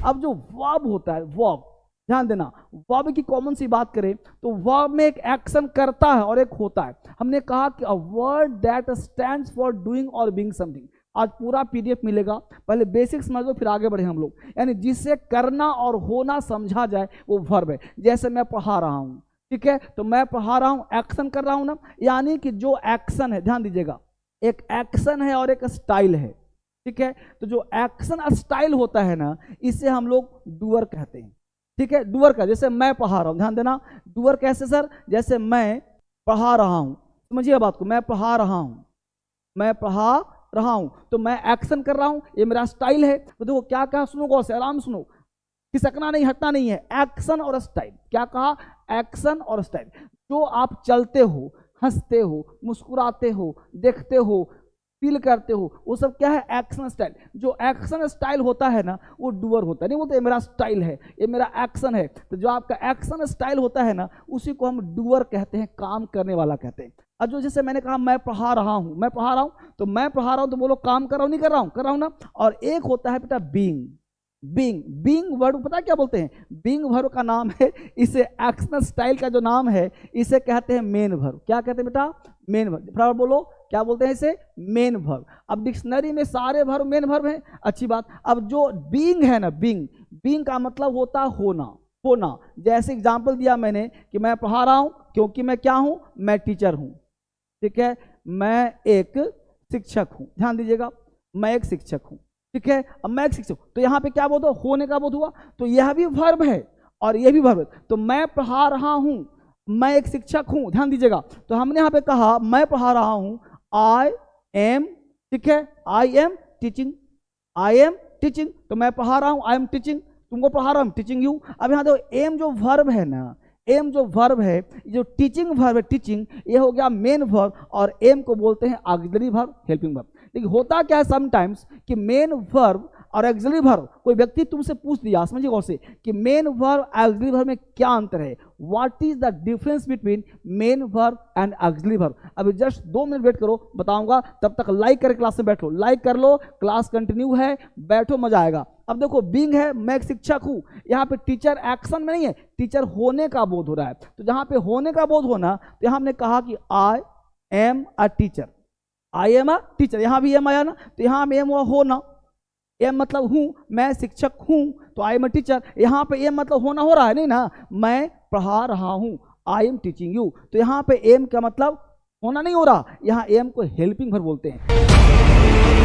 अब जो वर्ब होता है, वर्ब, ध्यान देना, वर्ब की कॉमन सी बात करें तो वर्ब में एक एक्शन करता है और एक होता है। हमने कहा कि a word that stands for doing और बीइंग समथिंग। आज पूरा पीडीएफ मिलेगा, पहले बेसिक समझ लो फिर आगे बढ़े हम लोग। यानी जिससे करना और होना समझा जाए वो वर्ब है। जैसे मैं पढ़ा रहा हूं, ठीक है, तो मैं पढ़ा रहा हूं, एक्शन कर रहा हूं ना, यानी कि जो एक्शन है, ध्यान दीजिएगा, एक एक्शन है और एक स्टाइल है, ठीक है। तो जो एक्शन स्टाइल होता है ना, इसे हम लोग डूअर कहते हैं, ठीक है। डूअर का, जैसे मैं पढ़ा रहा हूं, ध्यान देना, डूअर कैसे सर, जैसे मैं पढ़ा रहा हूं, समझिए बात को, मैं पढ़ा रहा हूं, मैं पढ़ा रहा हूं, तो मैं एक्शन कर रहा हूं, ये मेरा स्टाइल है। तो देखो क्या कहा, सुनो गौर से, आराम सुनो, खिसकना नहीं, हटना नहीं है, एक्शन और स्टाइल। क्या कहा, एक्शन और स्टाइल। जो आप चलते हो, हंसते हो, मुस्कुराते हो, देखते हो, फील करते हो, वो सब क्या है, एक्शन स्टाइल। जो एक्शन स्टाइल होता है ना, वो डूअर होता है। नहीं बोलते ये मेरा स्टाइल है, ये मेरा एक्शन है। तो जो आपका एक्शन स्टाइल होता है ना, उसी को हम डूअर कहते हैं, काम करने वाला कहते हैं। अब जो जैसे मैंने कहा मैं पढ़ा रहा हूं, मैं पढ़ा रहा हूं, तो मैं पढ़ा रहा हूं तो बोलो काम कर रहा हूं, नहीं कर रहा हूं, कर रहा हूं ना। और एक होता है बेटा बीइंग। बीइंग, बीइंग वर्ड पता क्या बोलते हैं, बीइंग वर्ब का नाम है, इसे एक्शन स्टाइल का जो नाम है इसे कहते हैं मेन वर्ब। क्या कहते हैं बेटा, मेन वर्ब। बराबर बोलो, क्या बोलते हैं इसे, मेन वर्ब। अब डिक्शनरी में सारे वर्ब मेन वर्ब हैं, अच्छी बात। अब जो बीइंग है ना, बीइंग, बीइंग का मतलब होता है होना, होना। जैसे एग्जांपल दिया मैंने कि मैं पढ़ा रहा हूं क्योंकि मैं क्या हूं, मैं टीचर हूं, ठीक है, मैं एक शिक्षक हूं, ध्यान दीजिएगा, मैं एक शिक्षक हूं, ठीक है। अब मैं एक शिक्षक, तो यहां पे क्या बोध हुआ, होने का बोध हुआ, तो यह भी वर्ब है और यह भी वर्ब है। तो मैं पढ़ा रहा हूं, मैं एक शिक्षक हूं, ध्यान दीजिएगा। तो हमने यहां पे कहा मैं पढ़ा रहा हूं, आई एम, ठीक है, I am teaching, I am teaching. तो मैं पढ़ा रहा हूं, आई एम टीचिंग, तुमको पढ़ा रहा हूं, टीचिंग यू। अब यहां देखो एम जो वर्ब है ना, एम जो वर्ब है, जो टीचिंग वर्ब है, टीचिंग, ये हो गया मेन वर्ब, और एम को बोलते हैं ऑक्सिलरी वर्ब, हेल्पिंग वर्ब। लेकिन होता क्या है समटाइम्स कि मेन वर्ब और ऑक्सिलरी वर्ब, कोई व्यक्ति तुमसे पूछ दिया, समझिए गौर से, कि मेन वर्ब ऑक्सिलरी वर्ब में क्या अंतर है, what is the difference between main verb and auxiliary verb. अभी जस्ट 2 मिनट वेट करो, बताऊंगा, तब तक लाइक करके क्लास में बैठो, लाइक कर लो, क्लास कंटिन्यू है, बैठो, मजा आएगा। अब देखो बीइंग है, मैं एक शिक्षक हूं, यहाँ पे टीचर एक्शन में नहीं है, टीचर होने का बोध हो रहा है। तो जहां पे होने का बोध होना, तो यहां हमने कहा कि I am a teacher, I am a teacher, यहां भी एम आया ना, तो यहां एम हुआ होना, एम मतलब हूं, मैं शिक्षक हूं, तो आई एम अ टीचर। यहां पे एम मतलब होना हो रहा है, नहीं ना, मैं पढ़ा रहा हूं, आई एम टीचिंग यू। तो यहां पे एम का मतलब होना नहीं हो रहा, यहां एम को हेल्पिंग वर्ब बोलते हैं।